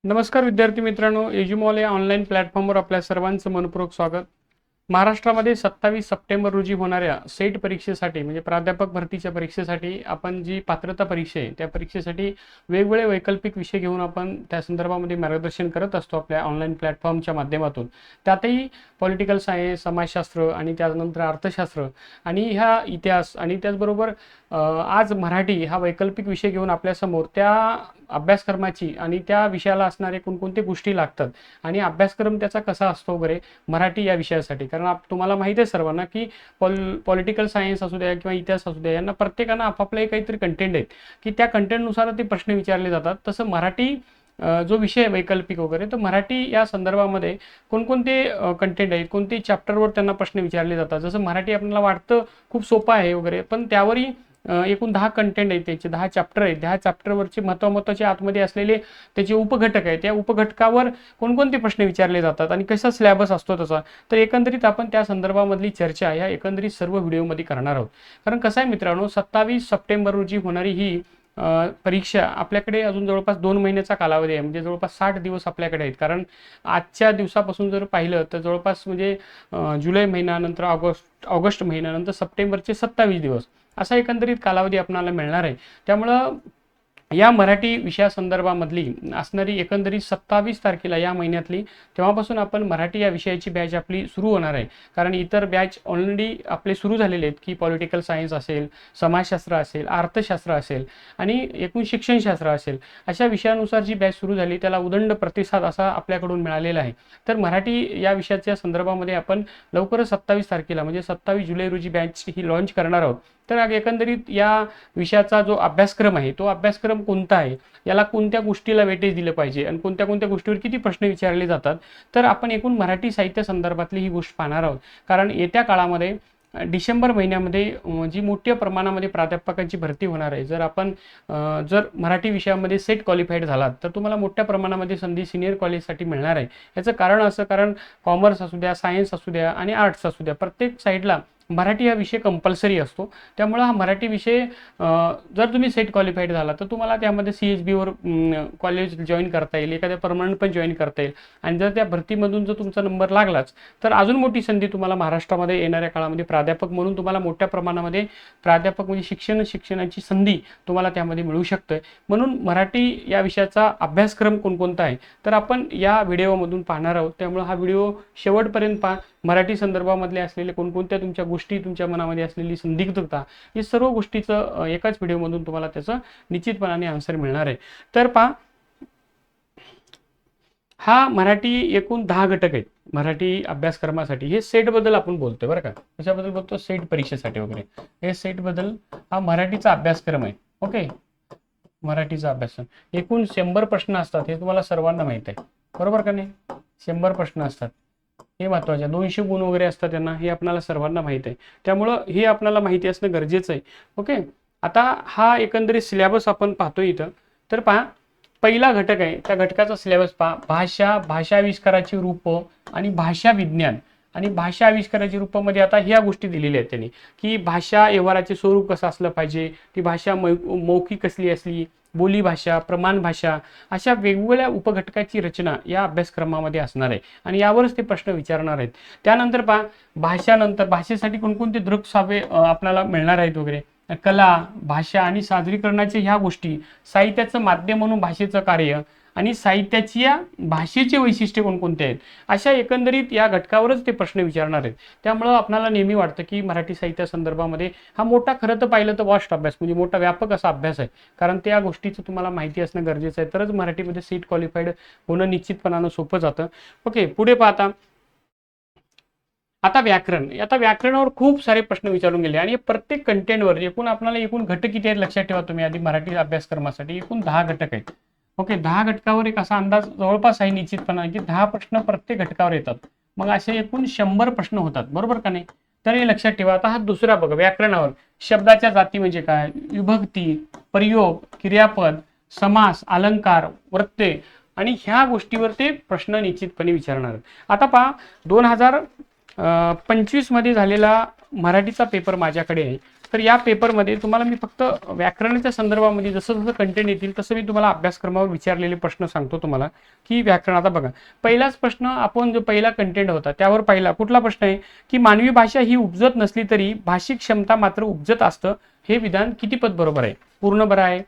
नमस्कार विद्यार्थी मित्रांनो, एज्युमॉल या ऑनलाईन प्लॅटफॉर्मवर आपल्या सर्वांचं मनपूर्वक स्वागत. महाराष्ट्रामध्ये 27 सप्टेंबर रोजी होणाऱ्या सेट परीक्षेसाठी म्हणजे प्राध्यापक भरतीच्या परीक्षेसाठी आपण जी पात्रता परीक्षा आहे त्या परीक्षेसाठी वेगवेगळे वैकल्पिक विषय घेऊन आपण त्या संदर्भामध्ये मार्गदर्शन करत असतो आपल्या ऑनलाईन प्लॅटफॉर्मच्या माध्यमातून. त्यातही पॉलिटिकल सायन्स, समाजशास्त्र आणि त्यानंतर अर्थशास्त्र आणि ह्या इतिहास आणि त्याचबरोबर आज मराठी हा वैकल्पिक विषय घेऊन आपल्यासमोर त्या अभ्यासक्रमाची आणि त्या विषयाला असणारे कोणकोणते गोष्टी लागतात आणि अभ्यासक्रम त्याचा कसा असतो वगैरे मराठी या विषयासाठी. कारण तुम्हाला माहिती आहे सर्वांना की पॉलिटिकल सायन्स असू द्या किंवा इतिहास असू द्या, यांना प्रत्येकानं आपापले काहीतरी कंटेंट आहेत की त्या कंटेंटनुसार ते प्रश्न विचारले जातात. तसं मराठी जो विषय वैकल्पिक वगैरे, तर मराठी या संदर्भामध्ये कोणकोणते कंटेंट आहेत, कोणते चॅप्टरवर त्यांना प्रश्न विचारले जातात. जसं मराठी आपल्याला वाटतं खूप सोपं आहे वगैरे, पण त्यावरही एकूण 10 कंटेंट आहेत, त्याचे 10 चॅप्टर आहेत. 10 चॅप्टरवरचे महत्त्वाचे आतमध्ये असलेले त्याचे उपघटक आहेत. त्या उपघटकावर कोणकोणते प्रश्न विचारले जातात आणि कसा सिलेबस असतो त्याचा. तर एकंदरीत आपण त्या संदर्भामधली चर्चा या एकंदरीत सर्व व्हिडिओमध्ये करणार आहोत. कारण कसं आहे मित्रांनो, 27 सप्टेंबर रोजी होणारी ही परीक्षा आपल्याकडे अजून जवळपास 2 महिन्याचा कालावधी आहे. म्हणजे जवळपास 60 दिवस आपल्याकडे आहेत. कारण आजच्या दिवसापासून जर पाहिलं तर जवळपास म्हणजे जुलै महिन्यानंतर ऑगस्ट महिन्यानंतर सप्टेंबरचे 27 दिवस असा एकंदरीत कालावधी आपल्याला मिळणार आहे. त्यामुळं या मराठी विषयासंदर्भामधली असणारी एकंदरीत 27 तारखेला या महिन्यातली, तेव्हापासून आपण मराठी या विषयाची बॅच आपली सुरू होणार आहे. कारण इतर बॅच ऑलरेडी आपले सुरू झालेले आहेत की पॉलिटिकल सायन्स असेल, समाजशास्त्र असेल, अर्थशास्त्र असेल आणि एकूण शिक्षणशास्त्र असेल, अशा विषयानुसार जी बॅच सुरू झाली त्याला उदंड प्रतिसाद असा आपल्याकडून मिळालेला आहे. तर मराठी या विषयाच्या संदर्भामध्ये आपण लवकरच 27 तारखेला म्हणजे 27 जुलै रोजी बॅच ही लॉन्च करणार आहोत. तर एकंदरीत या विषयाचा जो अभ्यासक्रम आहे तो अभ्यासक्रम कोणता आहे, याला कोणत्या गोष्टीला वेटेज दिलं पाहिजे आणि कोणत्या कोणत्या गोष्टीवर किती प्रश्न विचारले जातात, तर आपण एकूण मराठी साहित्य संदर्भातली ही गोष्ट पाहणार आहोत. कारण येत्या काळामध्ये डिसेंबर महिन्यामध्ये जी मोठ्या प्रमाणामध्ये प्राध्यापकांची भरती होणार आहे. जर मराठी विषयामध्ये सेट क्वालिफाईड झालात तर तुम्हाला मोठ्या प्रमाणामध्ये संधी सिनियर कॉलेजसाठी मिळणार आहे. याचं कारण असं, कारण कॉमर्स असू द्या, सायन्स असू द्या आणि आर्ट्स असू द्या, प्रत्येक साईडला मराठी हा विषय कंपल्सरी असतो. त्यामुळं हा मराठी विषय जर तुम्ही सेट क्वालिफाईड झाला तर तुम्हाला त्यामध्ये CHBवर कॉलेज जॉईन करता येईल, एखाद्या परमनंट पण जॉईन करता येईल. आणि जर त्या भरतीमधून जर तुमचा नंबर लागलाच तर अजून मोठी संधी तुम्हाला महाराष्ट्रामध्ये येणाऱ्या काळामध्ये प्राध्यापक म्हणून तुम्हाला मोठ्या प्रमाणामध्ये प्राध्यापक म्हणजे शिक्षणाची संधी तुम्हाला त्यामध्ये मिळू शकते. म्हणून मराठी या विषयाचा अभ्यासक्रम कोणकोणता आहे तर आपण या व्हिडिओमधून पाहणार आहोत. त्यामुळे हा व्हिडिओ शेवटपर्यंत पहा. मराठी संदर्भामधले असलेले कोणकोणत्या तुमच्या गोष्टी, तुमच्या मनामध्ये असलेली संदिग्धता, हे सर्व गोष्टीचं एकाच व्हिडिओमधून तुम्हाला त्याचं निश्चितपणाने आन्सर मिळणार आहे. तर पहा, हा मराठी एकूण 10 घटक आहेत मराठी अभ्यासक्रमासाठी. हे सेट बद्दल आपण बोलतोय बरं का, कशाबद्दल बोलतो, सेट परीक्षेसाठी वगैरे. हे सेट बद्दल हा मराठीचा अभ्यासक्रम आहे. ओके, मराठीचा अभ्यासक्रम एकूण 100 प्रश्न असतात, हे तुम्हाला सर्वांना माहित आहे बरोबर का नाही. 100 प्रश्न असतात, हे महत्त्वाचे. 200 गुण वगैरे असतात त्यांना, हे आपल्याला सर्वांना माहित आहे. त्यामुळं हे आपल्याला माहिती असणं गरजेचं आहे. ओके, आता हा एकंदरीत सिलेबस आपण पाहतोय इथं. तर पहा, पहिला घटक आहे, त्या घटकाचा सिलेबस पहा. भाषा आविष्काराची रूप आणि भाषा विज्ञान. आणि भाषा आविष्काराची रूपामध्ये आता ह्या गोष्टी दिलेल्या आहेत त्यांनी, की भाषा व्यवहाराचे स्वरूप कसं असलं पाहिजे, ती भाषा मौखिक कसली असली, बोली भाषा, प्रमाण भाषा, अशा वेगवेगळ्या उपघटकाची रचना या अभ्यासक्रमामध्ये असणार आहे आणि यावरच ते प्रश्न विचारणार आहेत. त्यानंतर पहा, भाषानंतर भाषेसाठी कोणकोणते दृक्सावे आपल्याला मिळणार आहेत वगैरे, कला, भाषा आणि सादरीकरणाचे ह्या गोष्टी, साहित्याचं माध्यम म्हणून भाषेचं कार्य आणि साहित्याची या भाषेचे वैशिष्ट्ये कोणकोणते आहेत, अशा एकंदरीत या घटकावरच ते प्रश्न विचारणार आहेत. त्यामुळं आपल्याला नेहमी वाटतं की मराठी साहित्य संदर्भामध्ये हा मोठा, खरं तर पाहिलं तर वास्ट अभ्यास म्हणजे मोठा व्यापक असा अभ्यास आहे. कारण त्या गोष्टीचं तुम्हाला माहिती असणं गरजेचं आहे, तरच मराठीमध्ये सीट क्वालिफाईड होणं निश्चितपणानं सोपं जातं. ओके, पुढे पाहता, आता व्याकरण. आता व्याकरणावर खूप सारे प्रश्न विचारून गेले आणि प्रत्येक कंटेंटवर एकूण घटक किती आहेत लक्षात ठेवा तुम्ही आधी. मराठी अभ्यासक्रमासाठी एकूण 10 घटक आहेत. ओके, 10 घटकावर एक असा अंदाज जवळपास आहे निश्चितपणा की 10 प्रश्न प्रत्येक घटकावर येतात. मग असे एकूण 100 प्रश्न होतात बरोबर का नाही. तर हे लक्षात ठेवा. आता हा दुसरा बघा, व्याकरणावर शब्दाच्या जाती म्हणजे काय, विभक्ती, प्रयोग, क्रियापद, समास, अलंकार, प्रत्यय आणि ह्या गोष्टीवर ते प्रश्न निश्चितपणे विचारणार आहेत. आता पहा, 2025 मध्ये झालेला मराठीचा पेपर माझ्याकडे आहे तर या पेपरमध्ये तुम्हाला मी फक्त व्याकरणाच्या संदर्भामध्ये जसं जसं कंटेंट येतील तसं मी तुम्हाला अभ्यासक्रमावर विचारलेले प्रश्न सांगतो तुम्हाला की व्याकरण. आता बघा, पहिलाच प्रश्न आपण जो पहिला कंटेंट होता त्यावर पहिला कुठला प्रश्न आहे की मानवी भाषा ही उपजत नसली तरी भाषिक क्षमता मात्र उपजत असतं, हे विधान कितीपत बरोबर आहे? पूर्ण बरं आहे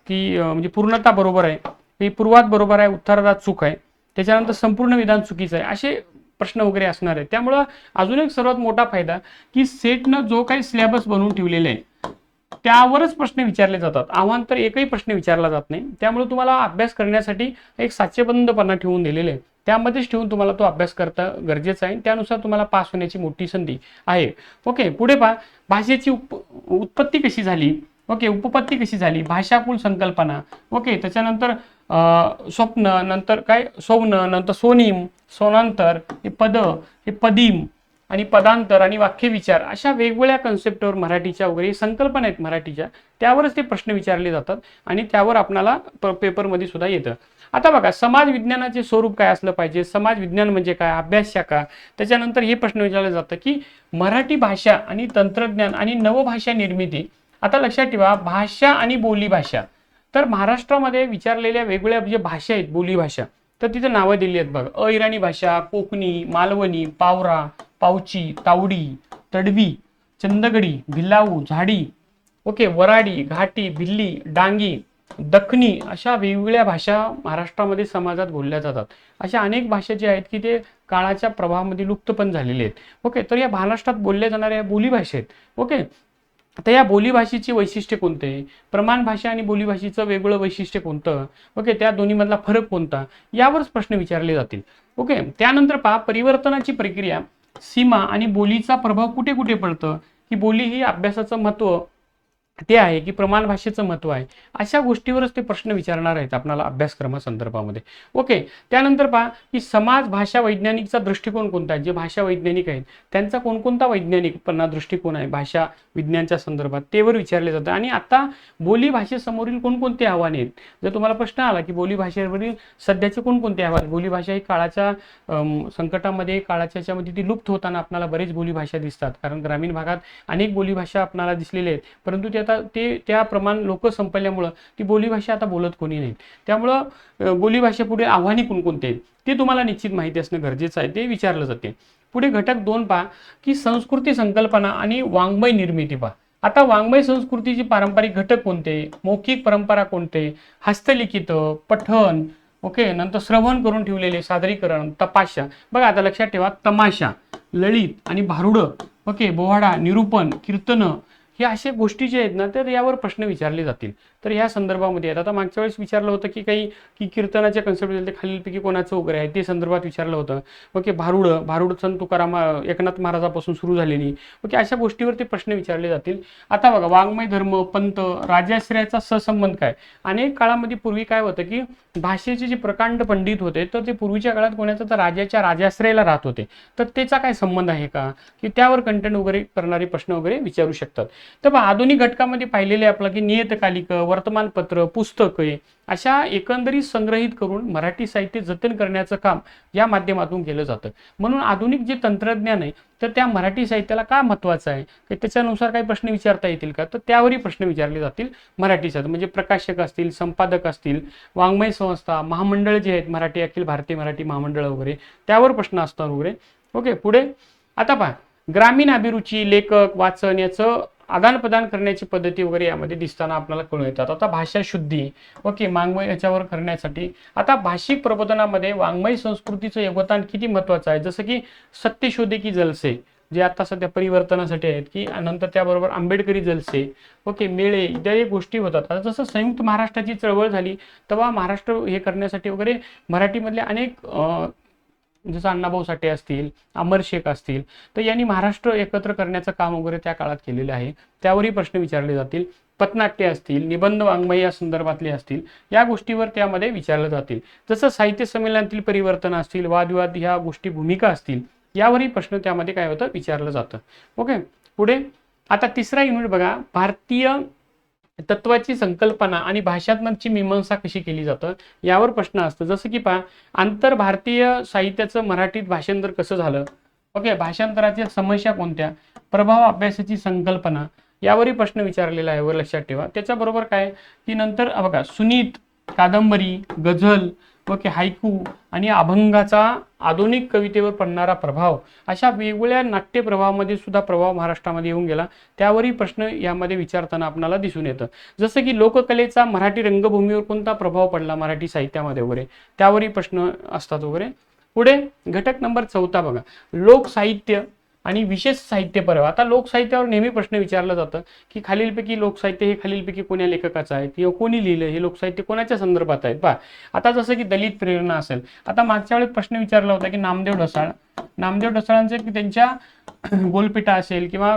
की म्हणजे पूर्णता बरोबर आहे, हे पूर्वात बरोबर आहे, उत्तरार्धात चूक आहे, त्याच्यानंतर संपूर्ण विधान चुकीचं आहे, असे प्रश्न वगैरे असणार आहे. त्यामुळं अजून एक सर्वात मोठा फायदा की सेटनं जो काही सिलेबस बनवून ठेवलेले आहे त्यावरच प्रश्न विचारले जातात. आव्हान तर एकही प्रश्न विचारला जात नाही. त्यामुळे तुम्हाला अभ्यास करण्यासाठी एक साचेबंदपणा ठेवून दिलेले आहे, त्यामध्येच ठेवून तुम्हाला तो अभ्यास करता गरजेचा आहे. त्यानुसार तुम्हाला पास होण्याची मोठी संधी आहे. ओके, पुढे पहा, भाषेची उत्पत्ती कशी झाली? ओके, उपपत्ती कशी झाली? भाषाकुल संकल्पना. ओके, त्याच्यानंतर स्वप्न, नंतर काय स्वप्न, नंतर सोनीम, सोनांतर, हे पद, हे पदीम आणि पदांतर आणि वाक्य विचार, अशा वेगवेगळ्या कन्सेप्टवर मराठीच्या वगैरे संकल्पना आहेत मराठीच्या, त्यावरच ते प्रश्न विचारले जातात आणि त्यावर आपल्याला पेपरमध्ये सुद्धा येतं. आता बघा, समाज विज्ञानाचे स्वरूप काय असलं पाहिजे? समाज विज्ञान म्हणजे काय? अभ्यास शाखा. त्याच्यानंतर हे प्रश्न विचारले जातं की मराठी भाषा आणि तंत्रज्ञान आणि नवभाषा निर्मिती. आता लक्षात ठेवा, भाषा आणि बोलीभाषा, तर महाराष्ट्रामध्ये विचारलेल्या वेगवेगळ्या जे भाषा आहेत बोलीभाषा, तर तिथे नावं दिली आहेत बघा. अहिराणी भाषा, कोकणी, मालवणी, पावरा, पावची, तावडी, तडवी, चंदगडी, भिलाऊ, झाडी, ओके, वराडी, घाटी, भिल्ली, डांगी, दखनी, अशा वेगवेगळ्या भाषा महाराष्ट्रामध्ये समाजात बोलल्या जातात. अशा अनेक भाषा ज्या आहेत की ते काळाच्या प्रभावामध्ये लुप्त पण झालेले आहेत. ओके, तर या महाराष्ट्रात बोलल्या जाणाऱ्या बोलीभाषा आहेत. ओके, तर या बोलीभाषेची वैशिष्ट्य कोणते? प्रमाण भाषा आणि बोलीभाषेचं वेगळं वैशिष्ट्य कोणतं? ओके, त्या दोन्हीमधला फरक कोणता? यावरच प्रश्न विचारले जातील. ओके, त्यानंतर पहा, परिवर्तनाची प्रक्रिया, सीमा आणि बोलीचा प्रभाव कुठे कुठे पडतं? की बोली ही अभ्यासाचं महत्त्व ते आहे की प्रमाण भाषेचं महत्त्व आहे, अशा गोष्टीवरच ते प्रश्न विचारणार आहेत आपल्याला अभ्यासक्रमासंदर्भामध्ये. ओके, त्यानंतर पहा की समाज भाषा वैज्ञानिकचा दृष्टिकोन कोणता आहे? जे भाषा वैज्ञानिक आहेत त्यांचा कोणकोणता वैज्ञानिकपणा दृष्टिकोन आहे भाषा विज्ञानच्या संदर्भात, तेवर विचारले जातं. आणि आता बोली भाषेसमोरील कोणकोणते आव्हाने आहेत? जर तुम्हाला प्रश्न आला की बोली भाषेवरील सध्याचे कोणकोणते आव्हान, बोलीभाषा ही काळाच्या संकटामध्ये, काळाच्या याच्यामध्ये ती लुप्त होताना आपल्याला बरेच बोलीभाषा दिसतात, कारण ग्रामीण भागात अनेक बोलीभाषा आपल्याला दिसलेल्या आहेत, परंतु ते आता त्या प्रमाण लोक संपल्यामुळं ती बोलीभाषा आता बोलत कोणी नाही. त्यामुळं बोलीभाषेपुढे आव्हाने कोणकोणते आहेत ते तुम्हाला निश्चित माहिती असणं गरजेचं आहे, ते विचारलं जाते. पुढे घटक 2 पहा की संस्कृती संकल्पना आणि वाङ्मय निर्मिती पहा. आता वाङ्मय संस्कृतीचे पारंपरिक घटक कोणते? मौखिक परंपरा कोणते? हस्तलिखित, पठण, ओके, नंतर श्रवण करून ठेवलेले सादरीकरण, तमाशा. बघा, आता लक्षात ठेवा, तमाशा, ललित आणि भारुडं, ओके, बोहाडा, निरूपण, कीर्तन, हे अशा गोष्टी जे आहेत ना, तर यावर प्रश्न विचारले जातील. तर ह्या संदर्भामध्ये आता मागच्या वेळेस विचारलं होतं की काही की कीर्तनाच्या कन्सेप्ट दिले, खालीलपैकी कोणाचं वगैरे आहे ते संदर्भात विचारलं होतं. ओके, भारुड संत तुकाराम एकनाथ महाराजापासून सुरू झालेली. ओके, अशा गोष्टीवर ते प्रश्न विचारले जातील. आता बघा, वाङ्मय धर्म, पंत, राजाश्रयाचा सहसंबंध काय? अनेक काळामध्ये पूर्वी काय होतं की भाषेचे जे प्रकांड पंडित होते तर ते पूर्वीच्या काळात कोणाचं तर राजाच्या राजाश्रयाला राहत होते, तर त्याचा काय संबंध आहे का, की त्यावर कंटेंट वगैरे करणारे प्रश्न वगैरे विचारू शकतात. तर आधुनिक घटकामध्ये पाहिलेले आपलं की नियतकालिक, वर्तमानपत्र, पुस्तके, अशा एकंदरीत संग्रहित करून मराठी साहित्य जतन करण्याचं काम या माध्यमातून केलं जातं. म्हणून आधुनिक जे तंत्रज्ञान आहे तर त्या मराठी साहित्याला का महत्त्वाचं आहे, की त्याच्यानुसार काही प्रश्न विचारता येतील का, तर त्यावरही प्रश्न विचारले जातील मराठी साहित्य. म्हणजे प्रकाशक असतील, संपादक असतील, वाङ्मय संस्था, महामंडळ जे आहेत, मराठी अखिल भारतीय मराठी महामंडळ वगैरे, त्यावर प्रश्न असतात वगैरे. ओके, पुढे आता पहा, ग्रामीण अभिरुची, लेखक, वाचन याचं आदान प्रदान करण्याची पद्धती वगैरे यामध्ये दिसताना आपल्याला कळून येतात. आता भाषा शुद्धी, ओके, वाङ्मय याच्यावर करण्यासाठी आता भाषिक प्रबोधनामध्ये वाङ्मय संस्कृतीचं योगदान किती महत्त्वाचं आहे, जसं की सत्य शोधे की जलसे, जे आता सध्या परिवर्तनासाठी आहेत, की नंतर त्याबरोबर आंबेडकरी जलसे, ओके, मेळे इत्यादी गोष्टी होतात. आता जसं संयुक्त महाराष्ट्राची चळवळ झाली तेव्हा महाराष्ट्र हे करण्यासाठी वगैरे मराठीमधले अनेक जसं अण्णाभाऊ साठे असतील, अमर शेख असतील, तर यांनी महाराष्ट्र एकत्र करण्याचं काम वगैरे त्या काळात केलेलं आहे, त्यावरही प्रश्न विचारले जातील. पथनाट्य असतील, निबंध वाङ्मय या संदर्भातले असतील, या गोष्टीवर त्यामध्ये विचारले जातील. जसं साहित्य संमेलनातील परिवर्तन असतील, वादविवाद ह्या गोष्टी भूमिका असतील, यावरही प्रश्न त्यामध्ये काय होतं विचारलं जातं. ओके, पुढे आता तिसरा युनिट बघा, भारतीय तत्वाची संकल्पना आणि भाषात्मकची मीमांसा कशी केली जातं यावर प्रश्न असतो. जसं की पहा, आंतर भारतीय साहित्याचं मराठीत भाषांतर कसं झालं, ओके, भाषांतराच्या समस्या कोणत्या, प्रभाव अभ्यासाची संकल्पना, यावरही प्रश्न विचारलेला आहे, वर लक्षात ठेवा. त्याच्याबरोबर काय की नंतर बघा सुनीत, कादंबरी, गझल, ओके, हायकू आणि अभंगाचा आधुनिक कवितेवर पडणारा प्रभाव, अशा वेगवेगळ्या नाट्य प्रभावामध्ये सुद्धा प्रभाव महाराष्ट्रामध्ये येऊन गेला. त्यावरही प्रश्न यामध्ये विचारताना आपल्याला दिसून येतं. जसं की लोककलेचा मराठी रंगभूमीवर कोणता प्रभाव पडला मराठी साहित्यामध्ये वगैरे, त्यावरही प्रश्न असतात वगैरे. पुढे घटक नंबर 4 बघा, लोकसाहित्य आणि विशेष साहित्य पर्व. आता लोकसाहित्यावर नेहमी प्रश्न विचारलं जातं की खालीलपैकी लोकसाहित्य हे खालीलपैकी कोण्या लेखकाचं आहे किंवा कोणी लिहिलं, हे लोकसाहित्य कोणाच्या संदर्भात आहे. पहा आता जसं की दलित प्रेरणा असेल, आता मागच्या वेळेस प्रश्न विचारला होता की नामदेव ढसाळांचे की त्यांच्या गोलपिटा असेल किंवा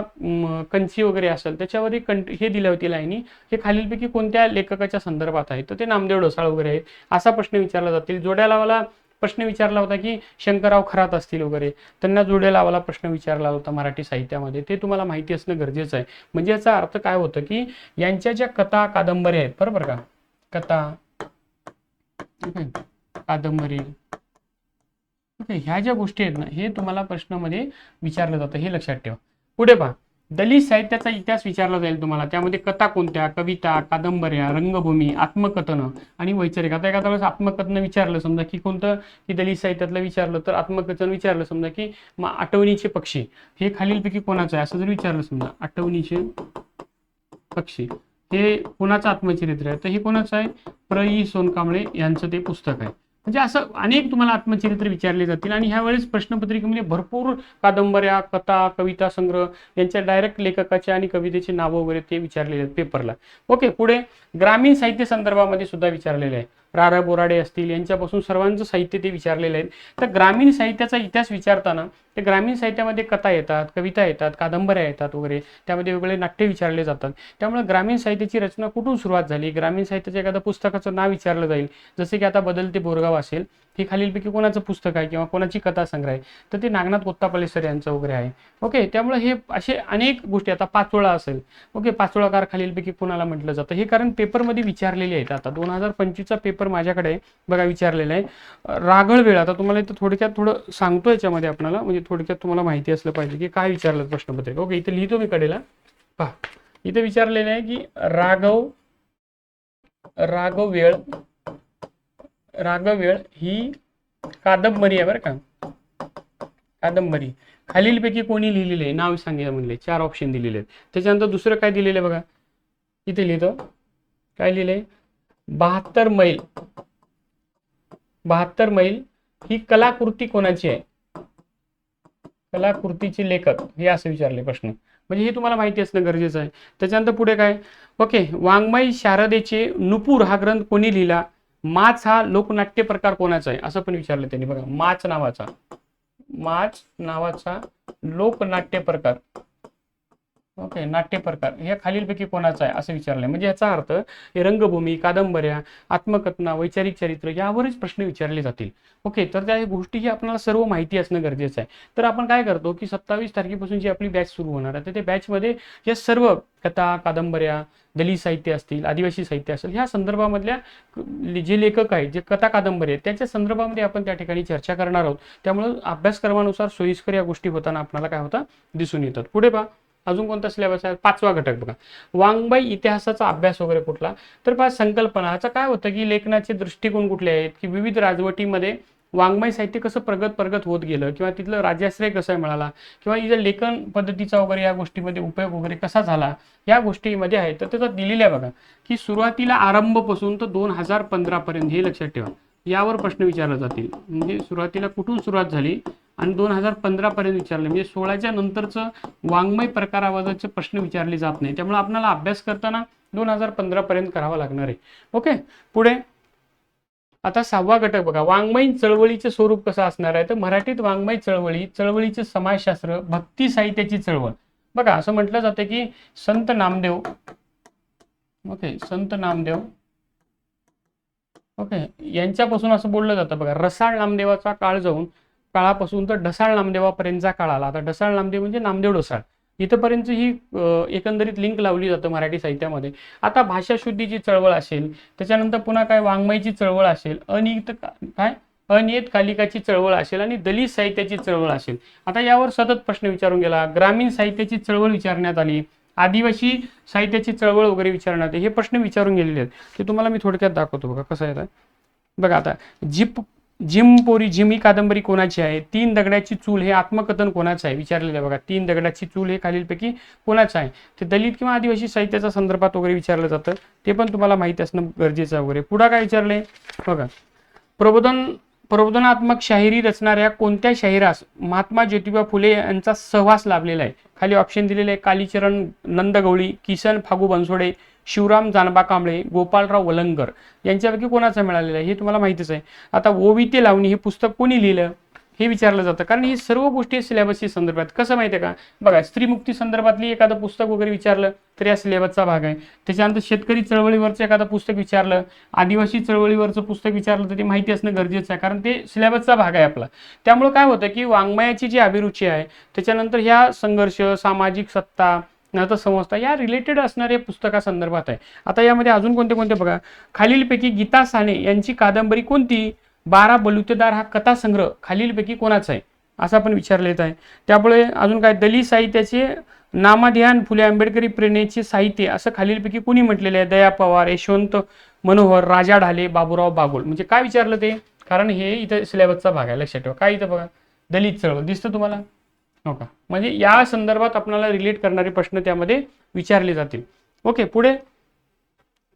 कंची वगैरे असेल त्याच्यावरही हे दिल्या होती लाईनी, हे खालीलपैकी कोणत्या लेखकाच्या संदर्भात आहे, तर ते नामदेव ढसाळ वगैरे आहेत, असा प्रश्न विचारला जातील. जोड्या लावाला प्रश्न विचारला होता की शंकरराव खरात असतील वगैरे, त्यांना जोड्या लावाला प्रश्न विचारला होता मराठी साहित्यामध्ये, ते तुम्हाला माहिती असणं गरजेचं आहे. म्हणजे याचा अर्थ काय होतं की यांच्या ज्या कथा कादंबऱ्या आहेत, बरोबर का, कथा कादंबरी, ओके, ह्या ज्या गोष्टी आहेत ना, हे तुम्हाला प्रश्नामध्ये विचारलं जातं, हे लक्षात ठेवा. पुढे पहा, दलित साहित्याचा इतिहास विचारला जाईल तुम्हाला. त्यामध्ये कथा कोणत्या, कविता, कादंबऱ्या, रंगभूमी, आत्मकथन आणि वैचारिक. आता एखाद्या वेळेस आत्मकथन विचारलं समजा की कोणतं, की दलित साहित्यातलं विचारलं, तर आत्मकथन विचारलं समजा की आठवणीचे पक्षी हे खालीलपैकी कोणाचं आहे असं जर विचारलं समजा, आठवणीचे पक्षी हे कोणाचं आत्मचरित्र आहे, तर हे कोणाचं आहे, प्र.इ. सोनकांबळे यांचं ते पुस्तक आहे. म्हणजे असं अनेक तुम्हाला आत्मचरित्र विचारले जातील. आणि ह्या वेळेस प्रश्नपत्रिकेमध्ये भरपूर कादंबऱ्या, कथा, कविता संग्रह यांच्या डायरेक्ट लेखकाचे आणि कवितेचे नावं वगैरे ते विचारलेले आहेत पेपरला. ओके, पुढे ग्रामीण साहित्य संदर्भामध्ये सुद्धा विचारलेले आहे. रा. बोराडे असतील यांच्यापासून सर्वांचं साहित्य ते विचारलेलं आहे. तर ग्रामीण साहित्याचा इतिहास विचारताना ते ग्रामीण साहित्यामध्ये कथा येतात, कविता येतात, कादंबऱ्या येतात वगैरे, त्यामध्ये वेगवेगळे नाट्य विचारले जातात. त्यामुळे ग्रामीण साहित्याची रचना कुठून सुरुवात झाली, ग्रामीण साहित्याच्या एखाद्या पुस्तकाचं नाव विचारलं जाईल. जसे की आता बदलते बोरगाव असेल, हे खालीलपैकी कोणाचं पुस्तक आहे किंवा कोणाची कथा संग्रह आहे, तर ते नागनाथ कोत्तापल्ले यांचं वगैरे आहे. ओके, त्यामुळे हे असे अनेक गोष्टी. आता पाचोळा असेल, ओके, पाचोळाकार खालीलपैकी कोणाला म्हटलं जातं, हे कारण पेपरमध्ये विचारलेले आहेत. आता 2025चा पेपर माझ्याकडे बघा विचारलेला आहे. रागळ वेळ, आता तुम्हाला इथं थोडक्यात थोडं सांगतो याच्यामध्ये आपल्याला, म्हणजे थोडक्यात तुम्हाला माहिती असलं पाहिजे की काय विचारलं प्रश्नपत्रिका. ओके, इथे लिहितो मी कडेला, पहा इथे विचारलेलं आहे की रागवेळ ही कादंबरी आहे बरं का, कादंबरी खालीलपैकी कोणी लिहिलेले आहे, नाव सांगितलं म्हणले, 4 ऑप्शन दिलेले आहेत. त्याच्यानंतर दुसरं काय दिलेलं आहे बघा, इथे लिहितो काय लिहिलंय, 72 मैल ही कलाकृती कोणाची आहे, कलाकृतीचे लेखक हे असं विचारले प्रश्न, म्हणजे हे तुम्हाला माहिती असणं गरजेचं आहे. त्याच्यानंतर पुढे काय, ओके, वाङ्मय शारदेचे नुपूर हा ग्रंथ कोणी लिहिला, माच हा लोकनाट्य प्रकार कोणाचा आहे असं पण विचारलं त्यांनी बघा. माच नावाचा लोकनाट्य प्रकार, ओके, नाट्य प्रकार हे खालीलपैकी कोणाचा आहे असं विचारलंय. म्हणजे याचा अर्थ हे रंगभूमी, कादंबऱ्या, आत्मकथना, वैचारिक चरित्र यावरच प्रश्न विचारले जातील. ओके, तर त्या गोष्टीची आपल्याला सर्व माहिती असणं गरजेचं आहे. तर आपण काय करतो की 27 तारखेपासून जी आपली बॅच सुरू होणार आहे, तर त्या बॅचमध्ये या सर्व कथा, कादंबऱ्या, दलित साहित्य असतील, आदिवासी साहित्य असेल, ह्या संदर्भामधल्या जे लेखक आहेत, जे कथा कादंबरी आहेत, त्यांच्या संदर्भामध्ये आपण त्या ठिकाणी चर्चा करणार आहोत. त्यामुळे अभ्यासक्रमानुसार सोयीस्कर या गोष्टी होताना आपल्याला काय होतं दिसून येतात. पुढे पहा, अजून कोणता सिलेबस आहे, 5वा घटक बघा, वाङ्मय इतिहासाचा अभ्यास वगैरे कुठला, तर पहा संकल्पना, ह्याचं काय होतं की लेखनाचे दृष्टिकोन कुठले आहेत, की विविध राजवटीमध्ये वाङ्मय साहित्य कसं प्रगत होत गेलं, किंवा तिथलं राज्याश्रय कसं मिळाला, किंवा इथं लेखन पद्धतीचा वगैरे या गोष्टीमध्ये उपयोग वगैरे कसा झाला, या गोष्टीमध्ये आहे. तर त्याचं दिलेलं आहे बघा की सुरुवातीला आरंभपासून तर 2015 पर्यंत, हे लक्षात ठेवा, यावर प्रश्न विचारले जातील. म्हणजे सुरुवातीला कुठून सुरुवात झाली आणि 2015 पर्यंत विचारले, म्हणजे 16च्या नंतरचं वाङ्मय प्रकाराबाबतचे प्रश्न विचारले जात नाही. त्यामुळे आपल्याला अभ्यास करताना 2015 पर्यंत करावा लागणार आहे. ओके, पुढे आता 6वा घटक बघा, वाङ्मय चळवळीचे स्वरूप कसं असणार आहे, तर मराठीत वाङ्मय चळवळीचे समाजशास्त्र, भक्ती साहित्याची चळवळ. बघा असं म्हटलं जातं की संत नामदेव, ओके, यांच्यापासून असं बोललं जातं बघा, रसाळ नामदेवाचा काळापासून तर ढसाळ नामदेवापर्यंतचा काळ आला. आता ढसाळ नामदेव म्हणजे नामदेव ढसाळ, इथपर्यंत ही एकंदरीत लिंक लावली जातं मराठी साहित्यामध्ये. आता भाषा शुद्धीची चळवळ असेल, त्याच्यानंतर पुन्हा काय वाङ्मयची चळवळ असेल, अनियतकालिकाची चळवळ असेल आणि दलित साहित्याची चळवळ असेल. आता यावर सतत प्रश्न विचारून गेला. ग्रामीण साहित्याची चळवळ विचारण्यात आली, आदिवासी साहित्याची चळवळ वगैरे विचारण्यात येते. हे प्रश्न विचारून गेलेले आहेत. ते तुम्हाला मी थोडक्यात दाखवतो बघा कसं आहे. बघा आता झिमपोरी झिम ही कादंबरी कोणाची आहे? तीन दगडाची चूल हे आत्मकथन कोणाचं आहे विचारलेलं आहे बघा. तीन दगडाची चूल हे खालीलपैकी कोणाचं आहे? ते दलित किंवा आदिवासी साहित्याच्या संदर्भात वगैरे विचारलं जातं. ते पण तुम्हाला माहिती असणं गरजेचं वगैरे. पुढं काय विचारलंय बघा. प्रबोधनात्मक शाहिरी रचणाऱ्या कोणत्या शाहिरास महात्मा ज्योतिबा फुले यांचा सहवास लाभलेला आहे? खाली ऑप्शन दिलेले आहे. कालीचरण नंदगवळी, किसन फागू बनसोडे, शिवराम जानबा कांबळे, गोपालराव वलंगर यांच्यापैकी कोणाचं मिळालेलं आहे हे तुम्हाला माहितीच आहे. आता ओविते लावणी हे पुस्तक कोणी लिहिलं हे विचारलं जातं, कारण ही सर्व गोष्टी सिलेबसशी संदर्भात. कसं माहिती आहे का बघा, स्त्रीमुक्ती संदर्भातली एखादं पुस्तक वगैरे विचारलं तर या सिलेबसचा भाग आहे. त्याच्यानंतर शेतकरी चळवळीवरचं एखादं पुस्तक विचारलं, आदिवासी चळवळीवरचं पुस्तक विचारलं तर ते माहिती असणं गरजेचं आहे, कारण ते सिलेबसचा भाग आहे आपला. त्यामुळे काय होतं की वाङ्मयाची जी अभिरुची आहे, त्याच्यानंतर ह्या संघर्ष, सामाजिक सत्ता, नंतर संस्था या रिलेटेड असणाऱ्या पुस्तकासंदर्भात आहे. आता यामध्ये अजून कोणते कोणते बघा. खालीलपैकी गीता साने यांची कादंबरी कोणती? 12 बलुतेदार हा कथासंग्रह खालीलपैकी कोणाचा आहे असं आपण विचारले येत आहे. त्यामुळे अजून काय, दलित साहित्याचे नामाध्यान फुले आंबेडकरी प्रेरणेचे साहित्य असं खालीलपैकी कोणी म्हटलेलं आहे? दया पवार, यशवंत मनोहर, राजा ढाले, बाबूराव बागुल. म्हणजे काय विचारलं ते, कारण हे इथं सिलेबसचा भाग आहे, लक्षात ठेवा. काय इथं बघा, दलित चळवळ दिसतं तुम्हाला हो का. म्हणजे या संदर्भात आपल्याला रिलेट करणारे प्रश्न त्यामध्ये विचारले जातील. ओके, पुढे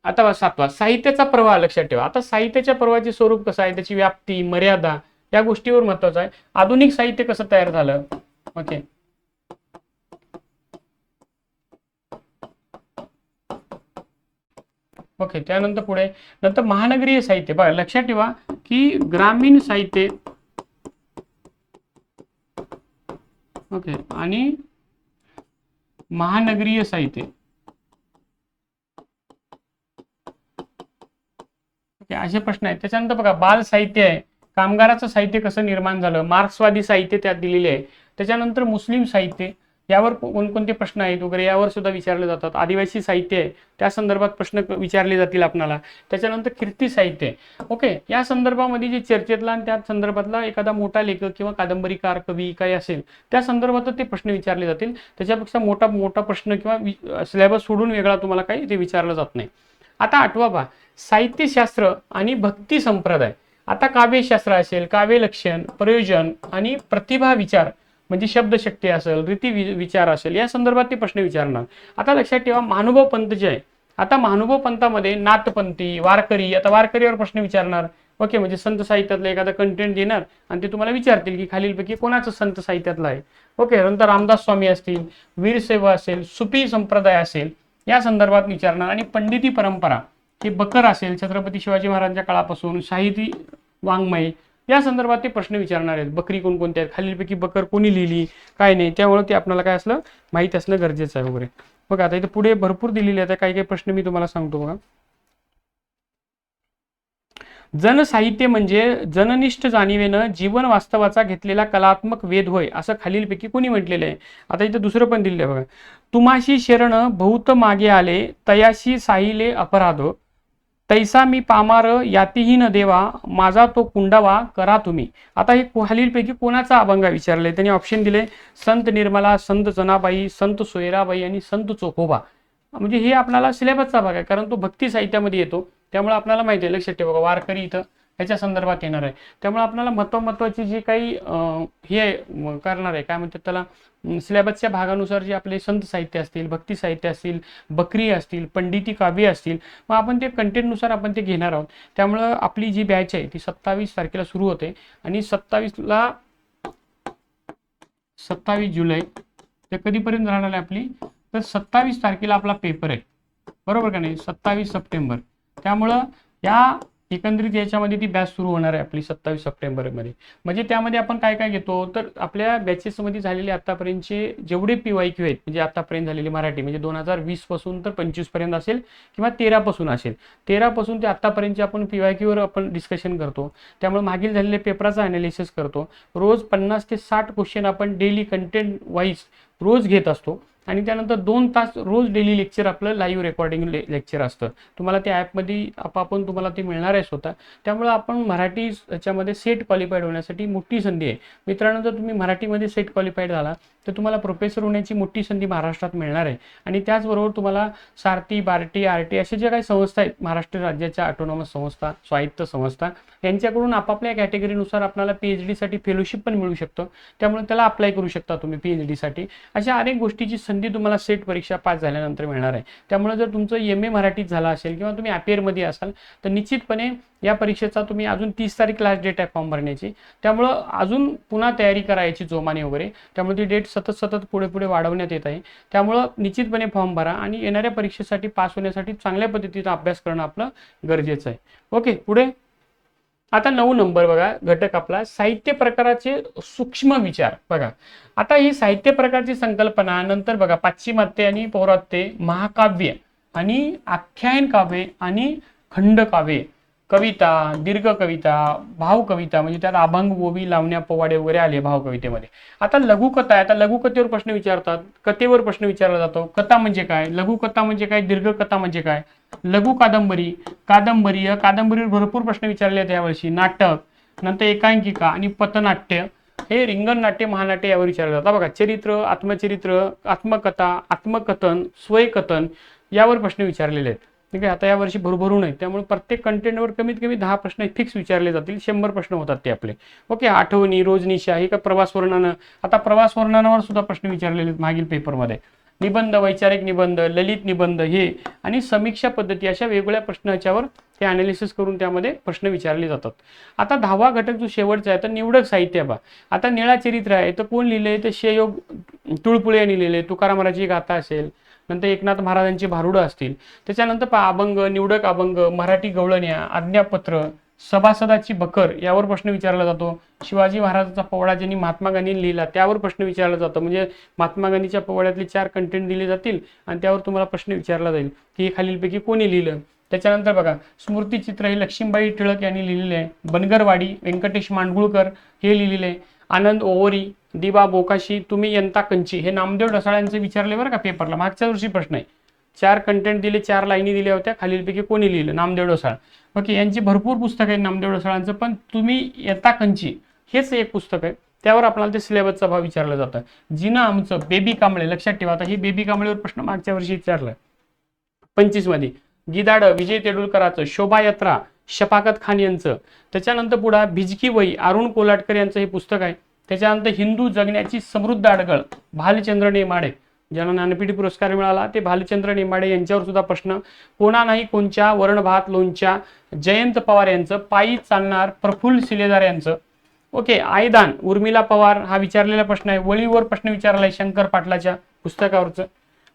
आता 7वा साहित्याचा प्रवाह. लक्षात ठेवा, आता साहित्याच्या प्रवाहाचे स्वरूप कसं आहे, त्याची व्याप्ती, मर्यादा या गोष्टीवर महत्वाचं आहे. आधुनिक साहित्य कसं तयार झालं. ओके, ओके त्यानंतर पुढे नंतर महानगरीय साहित्य. बघा लक्षात ठेवा की ग्रामीण साहित्य ओके आणि महानगरीय साहित्य ओके असे प्रश्न आहेत. त्याच्यानंतर बघा बाल साहित्य आहे, कामगाराचं साहित्य कसं निर्माण झालं, मार्क्सवादी साहित्य त्यात दिलेले आहे. त्याच्यानंतर मुस्लिम साहित्य यावर कोणकोणते प्रश्न आहेत वगैरे यावर सुद्धा विचारले जातात. आदिवासी साहित्य आहे त्या संदर्भात प्रश्न विचारले जातील आपल्याला. त्याच्यानंतर कीर्ती साहित्य ओके, या संदर्भामध्ये जे चर्चेतला आणि त्या संदर्भातला एखादा मोठा लेखक किंवा कादंबरीकार कवी काय असेल त्या संदर्भात ते प्रश्न विचारले जातील. त्याच्यापेक्षा मोठा प्रश्न किंवा सिलेबस सोडून वेगळा तुम्हाला काही ते विचारलं जात नाही. आता 8वा पहा, साहित्यशास्त्र आणि भक्ती संप्रदाय. आता काव्यशास्त्र असेल, काव्यलक्षण, प्रयोजन आणि प्रतिभा विचार म्हणजे शब्दशक्ती असेल, रीती विचार असेल, या संदर्भात ते प्रश्न विचारणार. आता लक्षात ठेवा महानुभव पंत जे आहे, आता महानुभव पंथामध्ये नाथपंथी, वारकरी, आता वारकरीवर प्रश्न विचारणार. ओके, म्हणजे संत साहित्यातलं एखादा कंटेंट देणार आणि ते तुम्हाला विचारतील की खालीलपैकी कोणाचं संत साहित्यातलं आहे. ओके, नंतर रामदास स्वामी असतील, वीरसेवा असेल, सुफी संप्रदाय असेल या संदर्भात विचारणार. आणि पंडिती परंपरा हे बकर असेल, छत्रपती शिवाजी महाराजांच्या काळापासून शाहिदी वाङ्मय या संदर्भात ते प्रश्न विचारणार आहेत. बकरी कोणकोणत्या आहेत, खालीलपैकी बकर कोणी लिहिली, काय नाही, त्यामुळे ते आपल्याला काय असलं माहिती असणं गरजेचं आहे वगैरे. बघा आता इथे पुढे भरपूर दिलेले आहेत, काही काही प्रश्न मी तुम्हाला सांगतो बघा. जनसाहित्य म्हणजे जननिष्ठ जाणीवेनं जीवन वास्तवाचा घेतलेला कलात्मक वेध होय असं खालीलपैकी कोणी म्हटलेलं आहे. आता इथं दुसरं पण दिलेलं आहे बघा. तुम्हाशी शरण बहुत मागे आले, तयाशी साहिले अपराध, तैसा मी पामार यातीही न देवा, माझा तो कुंडावा करा तुम्ही. आता हे खालीलपैकी कोणाचा अभंग विचारले, त्यांनी ऑप्शन दिले संत निर्मला, संत जनाबाई, संत सोयराबाई आणि संत चोखोबा. म्हणजे हे आपल्याला सिलेबसचा भाग आहे, कारण तो भक्ती साहित्यामध्ये येतो. त्यामुळे आपल्याला माहिती आहे, लक्षात ठेवा वारकरी इथं ह्याच्या संदर्भात येणार आहे. त्यामुळे आपल्याला महत्वाची जी काही हे करणार आहे काय म्हणतात त्याला, सिलेबसच्या भागानुसार जे आपले संत साहित्य असतील, भक्ती साहित्य असतील, बकरी असतील, पंडिती काव्य असतील, मग आपण ते कंटेंटनुसार आपण ते घेणार आहोत. त्यामुळं आपली जी बॅच आहे ती 27 तारखेला सुरू होते आणि 27 जुलै ते कधीपर्यंत राहणार आहे आपली, तर 27 तारखेला आपला पेपर आहे, बरोबर का नाही, 27 सप्टेंबर. त्यामुळं या एकंदरीत याच्यामध्ये ती बॅच सुरू होणार आहे आपली 27 सप्टेंबरमध्ये. म्हणजे त्यामध्ये आपण काय काय घेतो, तर आपल्या बॅचेसमध्ये झालेले आतापर्यंतचे जेवढे PYQ आहेत, म्हणजे आतापर्यंत झालेले मराठी म्हणजे 2020 पासून तर 25 पर्यंत असेल किंवा 13 पासून असेल, 13 पासून ते आतापर्यंतचे आपण PYQवर आपण डिस्कशन करतो. त्यामुळे मागील झालेल्या पेपराचा अनालिसिस करतो. रोज 50 ते 60 क्वेश्चन आपण डेली कंटेंट वाईज रोज घेत असतो. आणि त्यानंतर 2 तास रोज डेली लेक्चर आपलं लाईव्ह रेकॉर्डिंग लेक्चर असतं. तुम्हाला त्या ॲपमध्ये आपण तुम्हाला ते मिळणार आहे स्वतः. त्यामुळे आपण मराठी याच्यामध्ये सेट क्वालिफाईड होण्यासाठी मोठी संधी आहे मित्रांनो. जर तुम्ही मराठीमध्ये सेट क्वालिफाईड झाला तर तुम्हाला प्रोफेसर होण्याची मोठी संधी महाराष्ट्रात मिळणार आहे. आणि त्याचबरोबर तुम्हाला सारथी, बार्टी, आरटी अशा ज्या काही संस्था आहेत, महाराष्ट्र राज्याच्या ऑटोनॉमस संस्था, स्वायत्त संस्था, यांच्याकडून आपापल्या कॅटेगरीनुसार आपल्याला PhD साठी फेलोशिप पण मिळू शकतं. त्यामुळे त्याला अप्लाय करू शकता तुम्ही PhD साठी. अशा अनेक गोष्टीची संधी तुम्हाला सेट परीक्षा पास झाल्यानंतर मिळणार आहे. त्यामुळे जर तुमचं MA मराठीत झाला असेल किंवा तुम्ही अपेअरमध्ये असाल तर निश्चितपणे या परीक्षेचा तुम्ही अजून 30 तारीख लास्ट डेट आहे फॉर्म भरण्याची. त्यामुळं अजून पुन्हा तयारी करायची जोमाने वगैरे. त्यामुळे ती डेट सतत पुढे वाढवण्यात येत आहे. त्यामुळं निश्चितपणे फॉर्म भरा आणि येणाऱ्या परीक्षेसाठी पास होण्यासाठी चांगल्या पद्धतीचा अभ्यास करणं आपलं गरजेचं आहे. ओके, पुढे आता 9 नंबर बघा, घटक आपला साहित्य प्रकाराचे सूक्ष्म विचार. बघा आता ही साहित्य प्रकारची संकल्पना नंतर बघा पाश्चिमात्य आणि पौरात्य, महाकाव्य आणि आख्यान काव्य आणि खंडकाव्य, कविता, दीर्घ कविता, भावकविता म्हणजे त्यात अभंग, ओवी, लावण्या, पोवाडे वगैरे आले भावकवितेमध्ये. आता लघुकथा आहे. आता लघुकथेवर प्रश्न विचारतात, कथेवर प्रश्न विचारला जातो. कथा म्हणजे काय, लघुकथा म्हणजे काय, दीर्घ कथा म्हणजे काय, लघु कादंबरी, कादंबरी, कादंबरीवर भरपूर प्रश्न विचारले आहेत यावर्षी. नाटक, नंतर एकांकिका आणि पथनाट्य, हे रिंगण नाट्य, महानाट्य यावर विचारले जातात. बघा चरित्र, आत्मचरित्र, आत्मकथा, आत्मकथन, स्वयंकथन यावर प्रश्न विचारलेले आहेत. ठीक आहे. आता यावर्षी भरभरून आहेत. त्यामुळे प्रत्येक कंटेंटवर कमीत कमी 10 प्रश्न फिक्स विचारले जातील. 100 प्रश्न होतात ते आपले. ओके, आठवणी, रोजनिशा, हे का प्रवास वर्णन. आता प्रवास वर्णनावर सुद्धा प्रश्न विचारलेले आहेत मागील पेपरमध्ये. निबंध, वैचारिक निबंध, ललित निबंध हे आणि समीक्षा पद्धती अशा वेगवेगळ्या प्रश्नाच्यावर ते अनालिसिस करून त्यामध्ये प्रश्न विचारले जातात. आता 10वा घटक जो शेवटचा आहे तर निवडक साहित्य. बा आता निळा चरित्र आहे तर कोण लिहिलंय तर शेयोग तुळपुळे यांनी लिहिलंय. तुकारामाची गाथा असेल, नंतर एकनाथ महाराजांची भारुडं असतील. त्याच्यानंतर अभंग, निवडक अभंग, मराठी गवळण्या, आज्ञापत्र, सभासदाची बखर यावर प्रश्न विचारला जातो. शिवाजी महाराजांचा पोवाडा ज्यांनी महात्मा गांधींनी लिहिला त्यावर प्रश्न विचारला जातो. म्हणजे महात्मा गांधीच्या पोवाड्यातले 4 कंटेंट दिले जातील आणि त्यावर तुम्हाला प्रश्न विचारला जाईल की हे खालीलपैकी कोणी लिहिलं. त्याच्यानंतर बघा स्मृतिचित्र हे लक्ष्मीबाई टिळक यांनी लिहिलेले आहे. बनगरवाडी व्यंकटेश मांडगुळकर हे लिहिलेले आहे. आनंद ओवरी, दिबा बोकाशी, तुम्ही यंता कंची हे नामदेव ढसाळ्यांचे विचारले बरं का पेपरला. मागच्या वर्षी प्रश्न आहे. 4 कंटेंट दिले, 4 लाईनी दिल्या होत्या. खालीलपैकी कोणी लिहिलं, नामदेव ढसाळ. ओके, यांची भरपूर पुस्तक आहे नामदेव ढसाळांचं. पण तुम्ही यंता कंची हेच एक पुस्तक आहे, त्यावर आपल्याला ते सिलेबसचा भाव विचारला जातं. जिना आमचं, बेबी कांबळे, लक्षात ठेवा. आता ही बेबी कांबळेवर प्रश्न मागच्या वर्षी विचारला 25 मध्ये. गिदाड, विजय तेंडुलकरांचं. शोभायात्रा, शफाकत खान यांचं. त्याच्यानंतर पुढे भिजकी वही, अरुण कोलाटकर यांचं हे पुस्तक आहे. त्याच्यानंतर हिंदू जगण्याची समृद्ध अडगळ, भालचंद्र नेमाडे, ज्यांना ज्ञानपीठ पुरस्कार मिळाला ते भालचंद्र नेमाडे यांच्यावर सुद्धा प्रश्न. कोणा नाही कोणच्या, वरण भात लोणच्या, जयंत पवार यांचं. पायी चालणार, प्रफुल्ल शिलेदार यांचं. ओके, आयदान, उर्मिला पवार हा विचारलेला प्रश्न आहे. वळीवर प्रश्न विचारलाय शंकर पाटलाच्या पुस्तकावरचं.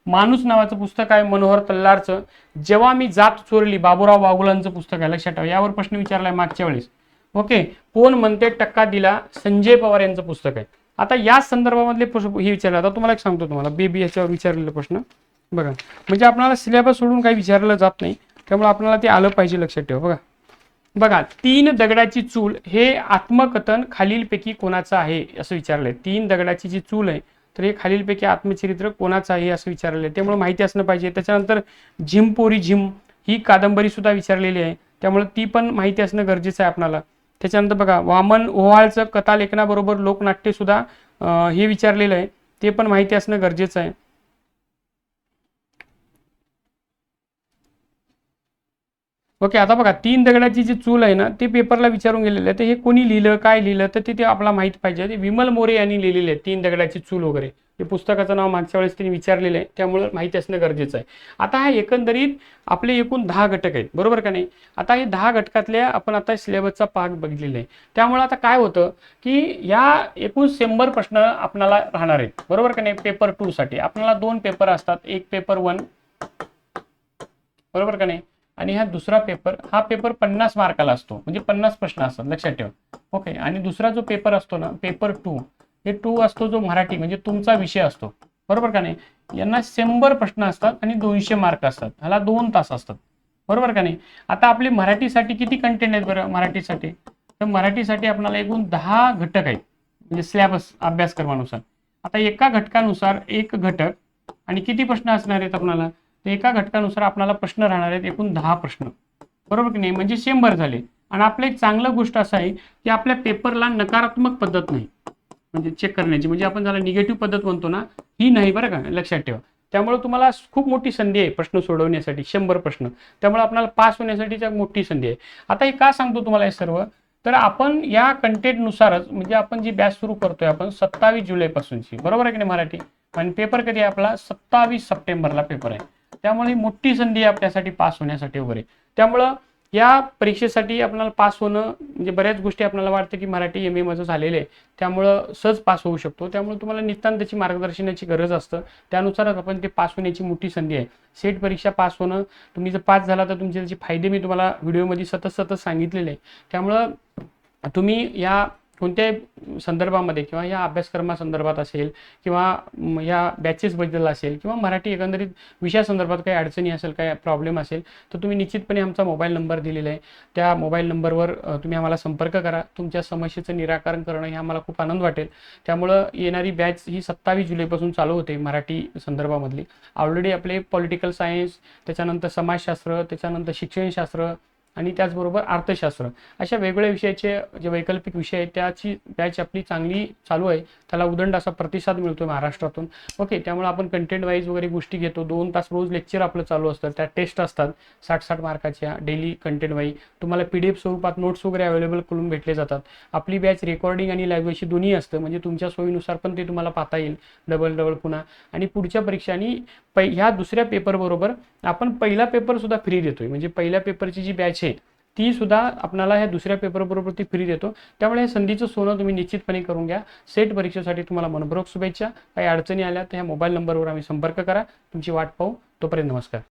माणूस नावाचं पुस्तक आहे मनोहर तल्लारचं. जेव्हा मी जात चोरली, बाबूराव बागुलांचं पुस्तक आहे, लक्षात ठेवा. यावर प्रश्न विचारलाय मागच्या वेळेस. ओके, कोण म्हणते टक्का दिला, संजय पवार यांचं पुस्तक आहे. आता या संदर्भामधले हे विचारलं. आता तुम्हाला एक सांगतो, तुम्हाला बेबी याच्यावर विचारलेला प्रश्न बघा. म्हणजे आपल्याला सिलेबस सोडून काही विचारलं जात नाही, त्यामुळे आपल्याला ते आलं पाहिजे, लक्षात ठेवा. बघा बघा 3 दगडाची चूल हे आत्मकथन खालीलपैकी कोणाचं आहे असं विचारलंय. 3 दगडाची जी चूल आहे तर हे खालीलपैकी आत्मचरित्र कोणाचं आहे असं विचारलेलं आहे. त्यामुळे माहिती असणं पाहिजे. त्याच्यानंतर झिमपोरी झिम ही कादंबरी सुद्धा विचारलेली आहे, त्यामुळे ती पण माहिती असणं गरजेचं आहे आपल्याला. त्याच्यानंतर बघा वामन ओहाळचं कथालेखनाबरोबर लोकनाट्य सुद्धा हे विचारलेलं आहे, ते पण माहिती असणं गरजेचं आहे. ओके, आता बघा 3 दगडाची जी चूल आहे ना ते पेपरला विचारून गेलेलं आहे. तर हे कोणी लिहिलं, काय लिहिलं तर ते आपल्याला माहित पाहिजे. ते विमल मोरे यांनी लिहिलेले आहे 3 दगडाची चूल वगैरे. हे पुस्तकाचं नाव मागच्या वेळेस त्यांनी विचारलेलं आहे, त्यामुळे माहिती असणं गरजेचं आहे. आता हा एकंदरीत आपले एकूण 10 घटक आहेत, बरोबर का नाही. आता हे 10 घटकातल्या आपण आता सिलेबसचा भाग बघितलेला आहे. त्यामुळे आता काय होतं की या एकूण 100 प्रश्न आपल्याला राहणार आहेत, बरोबर का नाही. पेपर 2 साठी आपल्याला 2 पेपर असतात. एक पेपर 1, बरोबर का नाही, आणि हा दुसरा पेपर. हा पेपर 50 मार्काला असतो, म्हणजे 50 प्रश्न असतात, लक्षात ठेवा. ओके, आणि दुसरा जो पेपर असतो ना पेपर 2, हे 2 असतो जो मराठी म्हणजे तुमचा विषय असतो, बरोबर का नाही. यांना 100 प्रश्न असतात आणि 200 मार्क असतात. ह्याला 2 तास असतात, बरोबर का नाही. आता आपले मराठीसाठी किती कंटेंट आहेत बरं मराठीसाठी. तर मराठीसाठी आपल्याला एकूण 10 घटक आहेत, म्हणजे सिलेबस अभ्यासक्रमानुसार. आता एका घटकानुसार एक घटक आणि किती प्रश्न असणार आहेत आपल्याला. तर एका घटकानुसार आपल्याला प्रश्न राहणार आहेत एकूण 10 प्रश्न, बरोबर की नाही. म्हणजे 100 झाले. आणि आपलं एक चांगलं गोष्ट असं आहे की आपल्या पेपरला नकारात्मक पद्धत नाही. म्हणजे चेक करण्याची, म्हणजे आपण ज्याला निगेटिव्ह पद्धत म्हणतो ना, ही नाही बरं का, लक्षात ठेवा. त्यामुळे तुम्हाला खूप मोठी संधी आहे प्रश्न सोडवण्यासाठी, 100 प्रश्न. त्यामुळे आपल्याला पास होण्यासाठीची मोठी संधी आहे. आता हे का सांगतो तुम्हाला हे सर्व, तर आपण या कंटेंटनुसारच, म्हणजे आपण जी बॅच सुरू करतोय आपण 27 जुलैपासूनची, बरोबर आहे की नाही मराठी, आणि पेपर कधी आहे आपला 27 सप्टेंबरला पेपर आहे. त्यामुळे मोठी संधी आहे आपल्यासाठी पास होण्यासाठी वगैरे. त्यामुळं या परीक्षेसाठी आपल्याला पास होणं, म्हणजे बऱ्याच गोष्टी आपल्याला वाटतं की मराठी MA माझं झालेलं आहे त्यामुळं सहज पास होऊ शकतो. त्यामुळे तुम्हाला नितांत त्याची मार्गदर्शनाची गरज असतं. त्यानुसारच आपण ते पास होण्याची मोठी संधी आहे. सेट परीक्षा पास होणं, तुम्ही जर पास झाला तर तुमचे त्याचे फायदे मी तुम्हाला व्हिडिओमध्ये सतत सांगितलेले आहे. त्यामुळं तुम्ही या कोणत्याही संदर्भामध्ये किंवा या अभ्यासक्रमासंदर्भात असेल किंवा या बॅचेसबद्दल असेल किंवा मराठी एकंदरीत विषयासंदर्भात काही अडचणी असेल, काही प्रॉब्लेम असेल, तर तुम्ही निश्चितपणे आमचा मोबाईल नंबर दिलेला आहे. त्या मोबाईल नंबरवर तुम्ही आम्हाला संपर्क करा. तुमच्या समस्येचं निराकरण करणं हे आम्हाला खूप आनंद वाटेल. त्यामुळं येणारी बॅच ही 27 जुलैपासून चालू होते मराठी संदर्भामधली. ऑलरेडी आपले पॉलिटिकल सायन्स, त्याच्यानंतर समाजशास्त्र, त्याच्यानंतर शिक्षणशास्त्र आणि त्याचबरोबर अर्थशास्त्र, अशा वेगवेगळ्या विषयाचे जे वैकल्पिक विषय आहेत त्याची बॅच आपली चांगली चालू आहे. त्याला उदंड असा प्रतिसाद मिळतो महाराष्ट्रातून. ओके, त्यामुळे आपण कंटेंट वाईज वगैरे गोष्टी घेतो. 2 तास रोज लेक्चर आपलं चालू असतं. त्या टेस्ट असतात 60-60 मार्काच्या डेली कंटेंट वाईज. तुम्हाला PDF स्वरूपात नोट्स वगैरे अवेलेबल करून भेटले जातात. आपली बॅच रेकॉर्डिंग आणि लाईव्ह अशी दोन्ही असतं, म्हणजे तुमच्या सोयीनुसार पण ते तुम्हाला पाहता येईल डबल पुन्हा. आणि पुढच्या परीक्षा आणि ह्या दुसऱ्या पेपर बरोबर आपण पहिला पेपर सुद्धा फ्री देतोय. म्हणजे पहिल्या पेपरची जी बॅच आहे ती सुद्धा आपल्याला ह्या दुसऱ्या पेपर बरोबर ती फ्री देतो. त्यामुळे हे संधीचं सोनं तुम्ही निश्चितपणे करून घ्या. सेट परीक्षेसाठी तुम्हाला मनपूर्वक शुभेच्छा. काही अडचणी आल्या तर ह्या मोबाईल नंबरवर आम्ही संपर्क करा. तुमची वाट पाहू. तोपर्यंत नमस्कार.